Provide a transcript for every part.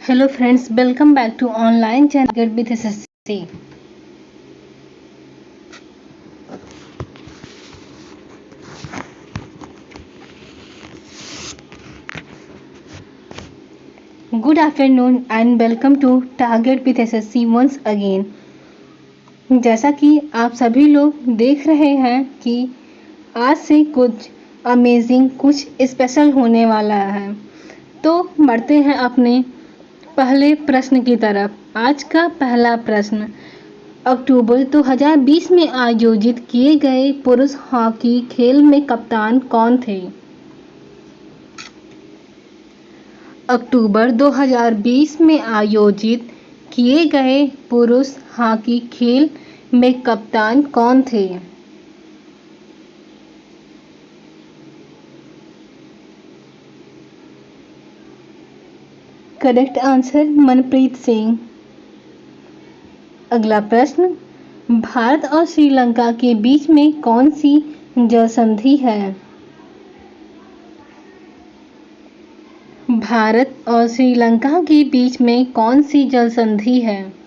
Hello friends, welcome back to online channel Get with SSC. Good afternoon and welcome to Target with SSC once again. जैसा कि आप सभी लोग देख रहे हैं कि आज से कुछ अमेजिंग कुछ स्पेशल होने वाला है, तो बढ़ते हैं अपने पहले प्रश्न की तरफ। आज का पहला प्रश्न, अक्टूबर 2020 में आयोजित किए गए पुरुष हॉकी खेल में कप्तान कौन थे? अक्टूबर 2020 में आयोजित किए गए पुरुष हॉकी खेल में कप्तान कौन थे? Correct answer Manpreet Singh. अगला प्रश्न, भारत और श्रीलंका के बीच में कौन सी जल संधि है? भारत और श्रीलंका के बीच में कौन सी जल संधि है?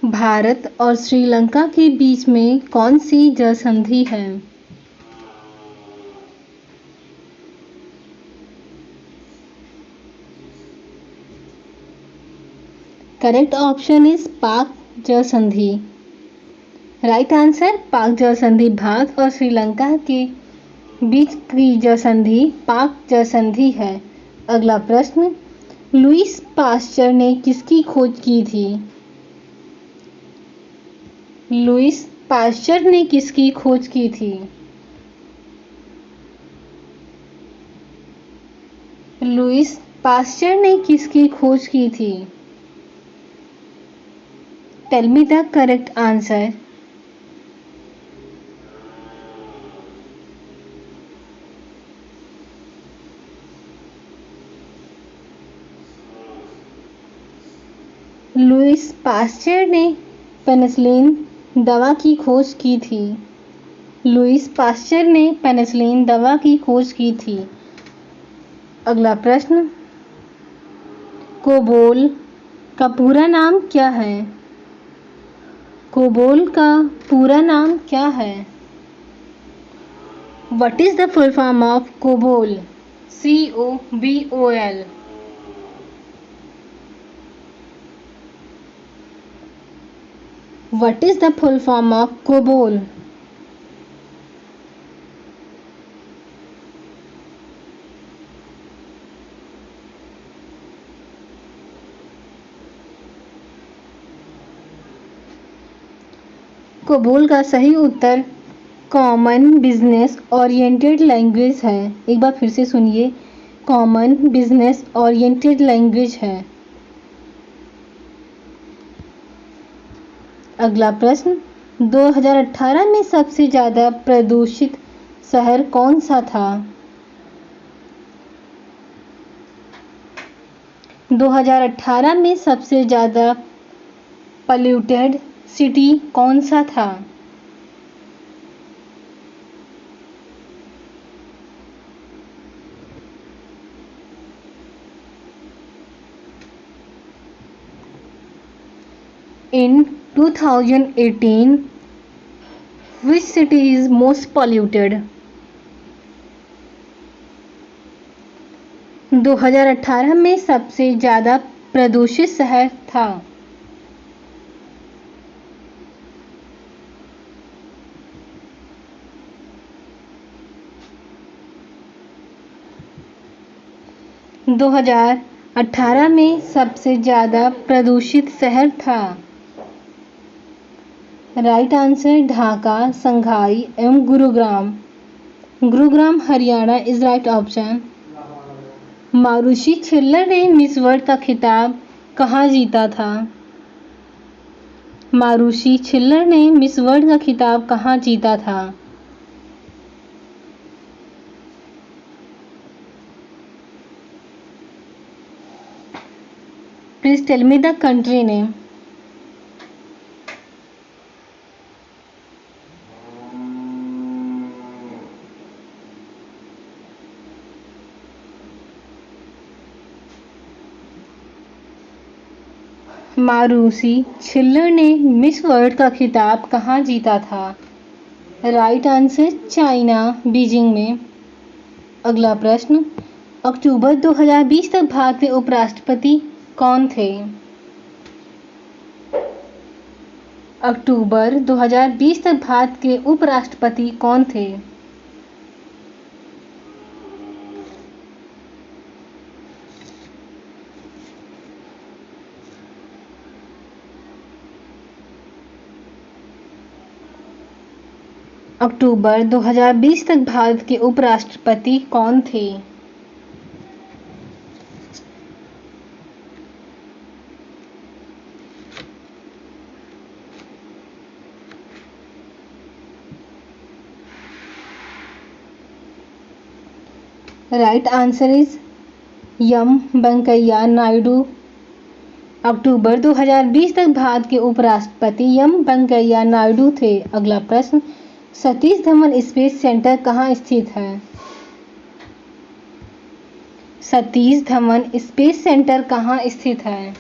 भारत और श्रीलंका के बीच में कौन सी जल संधि है? करेक्ट ऑप्शन इज पाक जल संधि। राइट आंसर, पाक जल संधि भारत और श्रीलंका के बीच की जल संधि पाक जल संधि है। अगला प्रश्न, लुईस पास्चर ने किसकी खोज की थी? लुईस पास्चर ने किसकी खोज की थी? लुईस पास्चर ने किसकी खोज की थी? Tell me the correct answer. Louis Pasteur ने पेनिसिलिन दवा की खोज की थी। लुईस पास्चर ने पेनिसिलिन दवा की खोज की थी। अगला प्रश्न, कोबोल का पूरा नाम क्या है? कोबोल का पूरा नाम क्या है? What is the full form of COBOL? COBOL. What is the full form of COBOL? COBOL का सही उत्तर कॉमन बिजनेस ओरिएंटेड लैंग्वेज है। एक बार फिर से सुनिए, कॉमन बिजनेस ओरिएंटेड लैंग्वेज है। अगला प्रश्न, 2018 में सबसे ज्यादा प्रदूषित शहर कौन सा था? 2018 में सबसे ज्यादा पॉल्यूटेड सिटी कौन सा था? In 2018, which city is most polluted? 2018 में सबसे ज़्यादा प्रदूषित शहर था। दो 2018 में सबसे ज़्यादा प्रदूषित शहर था। राइट आंसर, ढाका, संघाई एवं Gurugram. Gurugram Haryana is right option. Manushi Chhillar ने मिस वर्ल्ड का खिताब कहाँ जीता था? मारुषि छिल्लर ने मिस वर्ल्ड का खिताब कहाँ जीता था? Please tell me the country name. Manushi Chhillar ने मिस वर्ल्ड का खिताब कहाँ जीता था? राइट आंसर चाइना, बीजिंग में। अगला प्रश्न, अक्टूबर 2020 तक भारत के उपराष्ट्रपति कौन थे? अक्टूबर 2020 तक भारत के उपराष्ट्रपति कौन थे? अक्टूबर 2020 तक भारत के उपराष्ट्रपति कौन थे? Right answer is M Venkaiah Naidu. अक्टूबर 2020 तक भारत के उपराष्ट्रपति एम वेंकैया नायडू थे। अगला प्रश्न, सतीश धवन स्पेस सेंटर कहाँ स्थित है? सतीश धवन स्पेस सेंटर कहाँ स्थित है?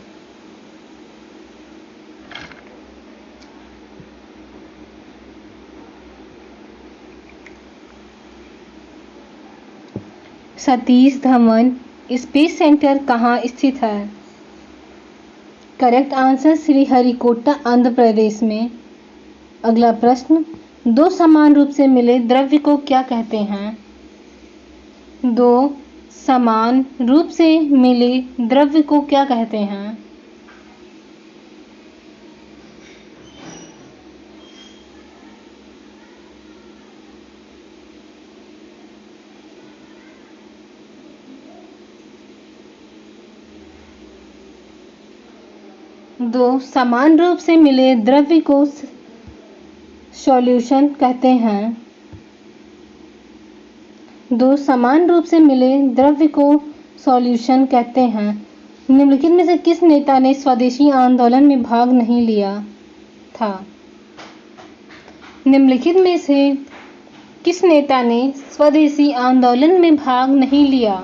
सतीश धवन स्पेस सेंटर कहाँ स्थित है? करेक्ट आंसर श्रीहरिकोटा, आंध्र प्रदेश में। अगला प्रश्न, दो समान रूप से मिले द्रव्य को क्या कहते हैं? दो समान रूप से मिले द्रव्य को क्या कहते हैं? दो समान रूप से मिले द्रव्य को सॉल्यूशन कहते हैं। दो समान रूप से मिले द्रव्य को सॉल्यूशन कहते हैं। निम्नलिखित में से किस नेता ने स्वदेशी आंदोलन में भाग नहीं लिया था? निम्नलिखित में से किस नेता ने स्वदेशी आंदोलन में भाग नहीं लिया?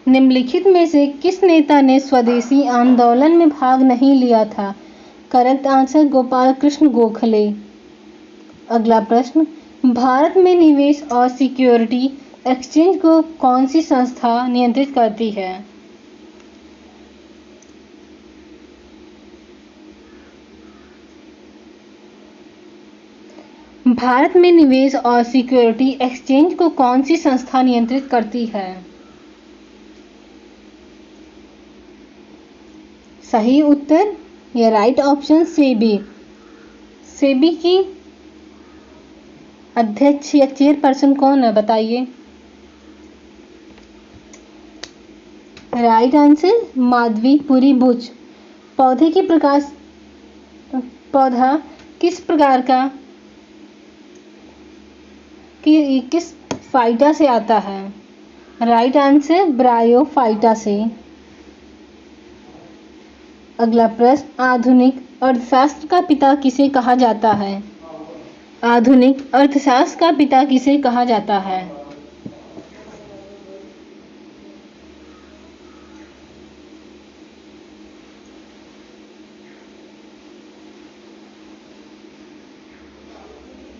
निम्नलिखित में से किस नेता ने स्वदेशी आंदोलन में भाग नहीं लिया था? Correct answer Gopal Krishna Gokhale. अगला प्रश्न, भारत में निवेश और सिक्योरिटी एक्सचेंज को कौन सी संस्था नियंत्रित करती है? भारत में निवेश और सिक्योरिटी एक्सचेंज को कौन सी संस्था नियंत्रित करती है? सही उत्तर या राइट ऑप्शन सेबी। सेबी की अध्यक्ष या चेयरपर्सन कौन है, बताइए। Right answer Madhabi Puri Buch. पौधे के प्रकाश पौधा किस प्रकार का किस फाइटा से आता है? राइट आंसर ब्रायोफाइटा से। अगला प्रश्न, आधुनिक अर्थशास्त्र का पिता किसे कहा जाता है? आधुनिक अर्थशास्त्र का पिता किसे कहा जाता है?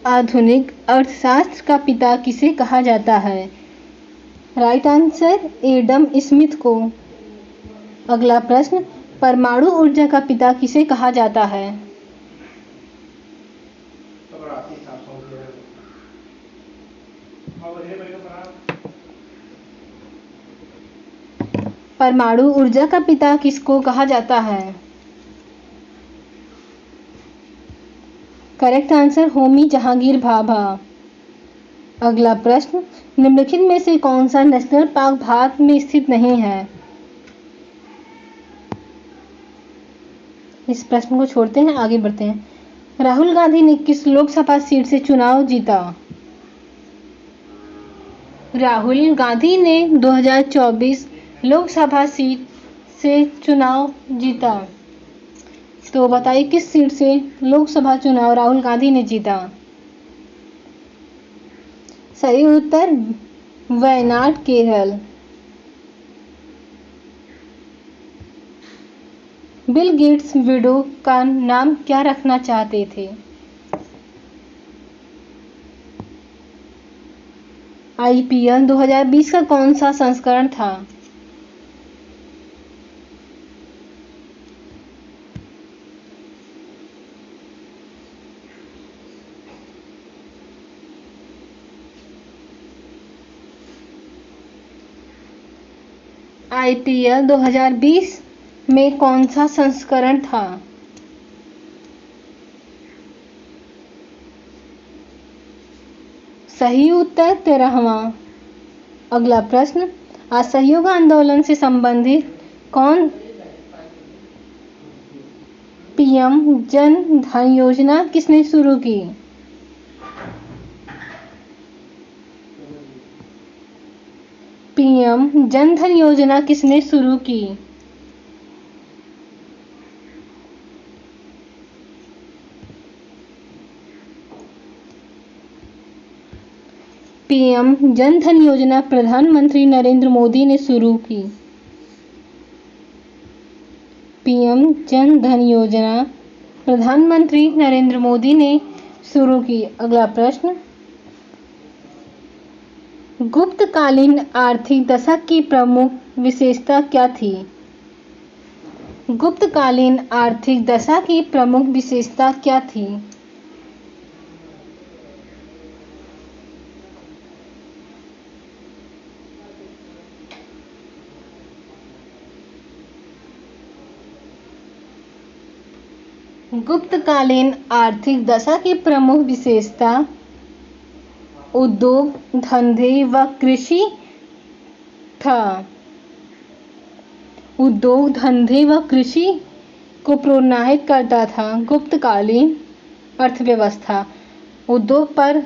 आधुनिक अर्थशास्त्र का पिता किसे कहा जाता है? राइट आंसर एडम स्मिथ को। अगला प्रश्न, परमाणु ऊर्जा का पिता किसे कहा जाता है? परमाणु ऊर्जा का पिता किसको कहा जाता है? Correct answer Homi Jahangir Bhabha. अगला प्रश्न, निम्नलिखित में से कौन सा नेशनल पार्क भारत में स्थित नहीं है? इस प्रश्न को छोड़ते हैं, आगे बढ़ते हैं। राहुल गांधी ने किस लोकसभा सीट से चुनाव जीता? राहुल गांधी ने 2024 लोकसभा सीट से चुनाव जीता। तो बताइए किस सीट से लोकसभा चुनाव राहुल गांधी ने जीता? सही उत्तर Wayanad Kerala. Bill Gates widow का नाम क्या रखना चाहते थे? आईपीएल 2020 का कौन सा संस्करण था? आईपीएल 2020 में कौन सा संस्करण था? सही उत्तर 13वां। अगला प्रश्न, असहयोग आंदोलन से संबंधित कौन पीएम जन धन योजना किसने शुरू की? पीएम जन धन योजना किसने शुरू की? पीएम जन धन योजना प्रधानमंत्री नरेंद्र मोदी ने शुरू की। पीएम जन धन योजना प्रधानमंत्री नरेंद्र मोदी ने शुरू की। अगला प्रश्न, गुप्तकालीन आर्थिक दशा की प्रमुख विशेषता क्या थी? गुप्तकालीन आर्थिक दशा की प्रमुख विशेषता क्या थी? गुप्तकालीन आर्थिक दशा की प्रमुख विशेषता उद्योग, धंधे व कृषि था। उद्योग, धंधे व कृषि को प्रोत्साहित करता था। गुप्तकालीन अर्थव्यवस्था उद्योग पर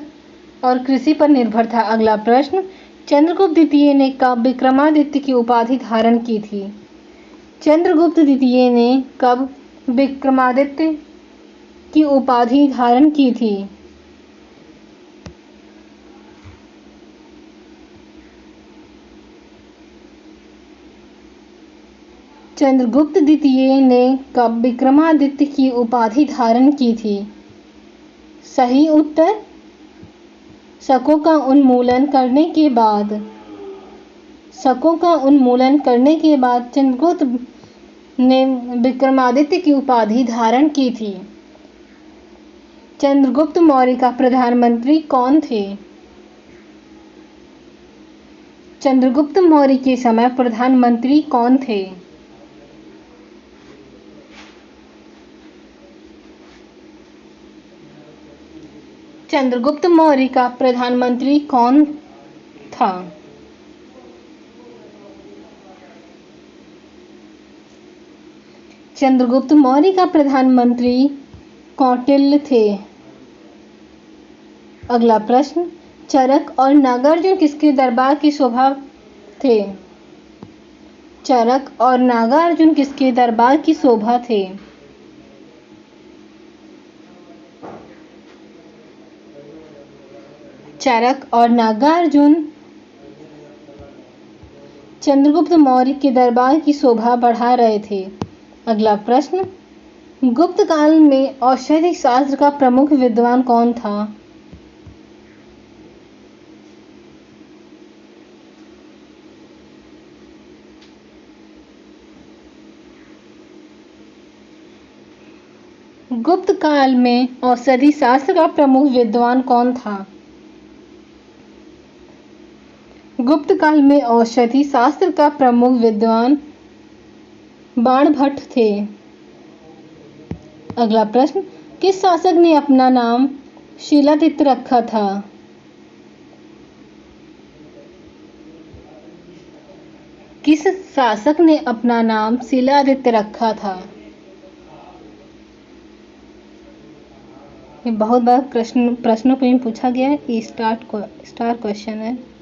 और कृषि पर निर्भर था। अगला प्रश्न, चंद्रगुप्त द्वितीय ने कब विक्रमादित्य की उपाधि धारण की थी? चंद्रगुप्त द्वितीय ने कब विक्रमादित्य की उपाधि धारण की थी? चंद्रगुप्त द्वितीय ने कब विक्रमादित्य की उपाधि धारण की थी? सही उत्तर शकों का उन्मूलन करने के बाद। शकों का उन्मूलन करने के बाद चंद्रगुप्त ने विक्रमादित्य की उपाधि धारण की थी। चंद्रगुप्त मौर्य का प्रधानमंत्री कौन थे? चंद्रगुप्त मौर्य के समय प्रधानमंत्री कौन थे? चंद्रगुप्त मौर्य का प्रधानमंत्री कौन था? चंद्रगुप्त मौर्य का प्रधानमंत्री कौटिल्य थे। अगला प्रश्न, चरक और नागार्जुन किसके दरबार की शोभा थे? चरक और नागार्जुन किसके दरबार की शोभा थे? चरक और नागार्जुन चंद्रगुप्त मौर्य के दरबार की शोभा बढ़ा रहे थे। अगला प्रश्न, गुप्त काल में औषधि शास्त्र का प्रमुख विद्वान कौन था? गुप्त काल में औषधि शास्त्र का प्रमुख विद्वान कौन था? गुप्त काल में औषधि शास्त्र का प्रमुख विद्वान बाणभट्ट थे। अगला प्रश्न, किस शासक ने अपना नाम शिलादित्य रखा था? किस शासक ने अपना नाम शिलादित्य रखा था? ये बहुत बार प्रश्नों में पूछा गया है। ये स्टार क्वेश्चन है।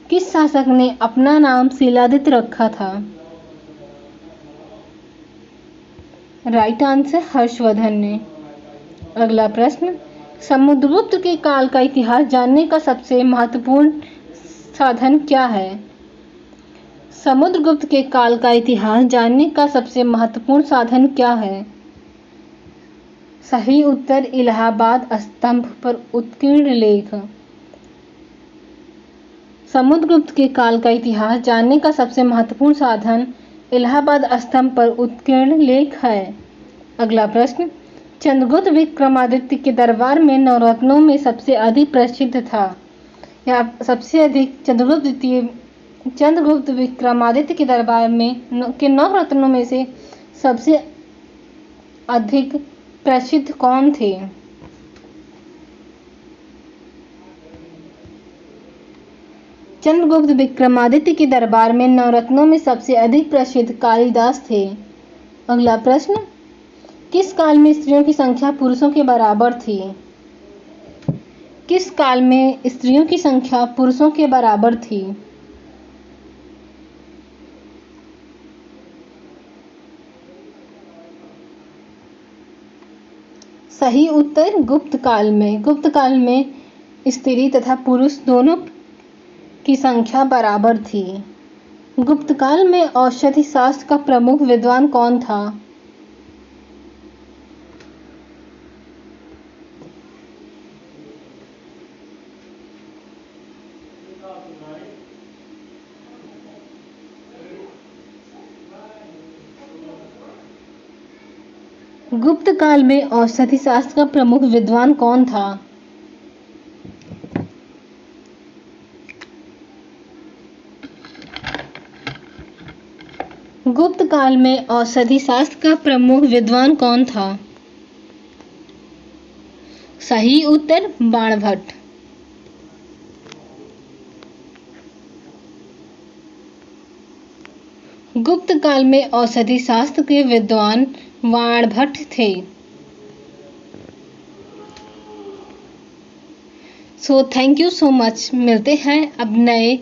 किस शासक ने अपना नाम शिलादित्य रखा था? राइट आंसर हर्षवर्धन ने। अगला प्रश्न, समुद्रगुप्त के काल का इतिहास जानने का सबसे महत्वपूर्ण साधन क्या है? समुद्रगुप्त के काल का इतिहास जानने का सबसे महत्वपूर्ण साधन क्या है? सही उत्तर इलाहाबाद स्तंभ पर उत्कीर्ण लेख। समुद्रगुप्त के काल का इतिहास जानने का सबसे महत्वपूर्ण साधन इलाहाबाद स्तंभ पर उत्कीर्ण लेख है। अगला प्रश्न, चंद्रगुप्त विक्रमादित्य के दरबार में नवरत्नों में सबसे अधिक प्रसिद्ध था। या सबसे अधिक चंद्रगुप्त विक्रमादित्य के दरबार में के नवरत्नों में से सबसे अधिक प्रसिद्ध कौन थे? चंद्रगुप्त विक्रमादित्य के दरबार में नवरत्नों में सबसे अधिक प्रसिद्ध कालिदास थे। अगला प्रश्न, किस काल में स्त्रियों की संख्या पुरुषों के बराबर थी? किस काल में स्त्रियों की संख्या पुरुषों के बराबर थी? सही उत्तर गुप्त काल में। गुप्त काल में स्त्री तथा पुरुष दोनों की संख्या बराबर थी। गुप्त काल में औषधि शास्त्र का प्रमुख विद्वान कौन था? गुप्त काल में औषधि शास्त्र का प्रमुख विद्वान कौन था? गुप्त काल में औषधि शास्त्र का प्रमुख विद्वान कौन था? सही उत्तर बाणभट्ट। गुप्त काल में औषधि शास्त्र के विद्वान बाणभट्ट थे। So thank you so much. मिलते हैं अब नए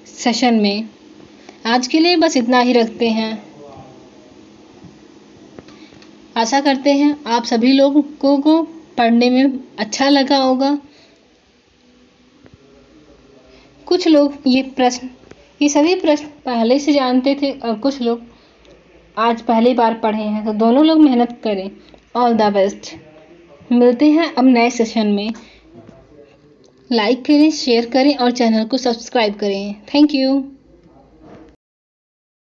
सेशन में। आज के लिए बस इतना ही रखते हैं। आशा करते हैं आप सभी लोगों को पढ़ने में अच्छा लगा होगा। कुछ लोग ये सभी प्रश्न पहले से जानते थे और कुछ लोग आज पहली बार पढ़े हैं, तो दोनों लोग मेहनत करें। All the best. मिलते हैं अब नए सेशन में। लाइक करें, शेयर करें और चैनल को सब्सक्राइब करें। Thank you.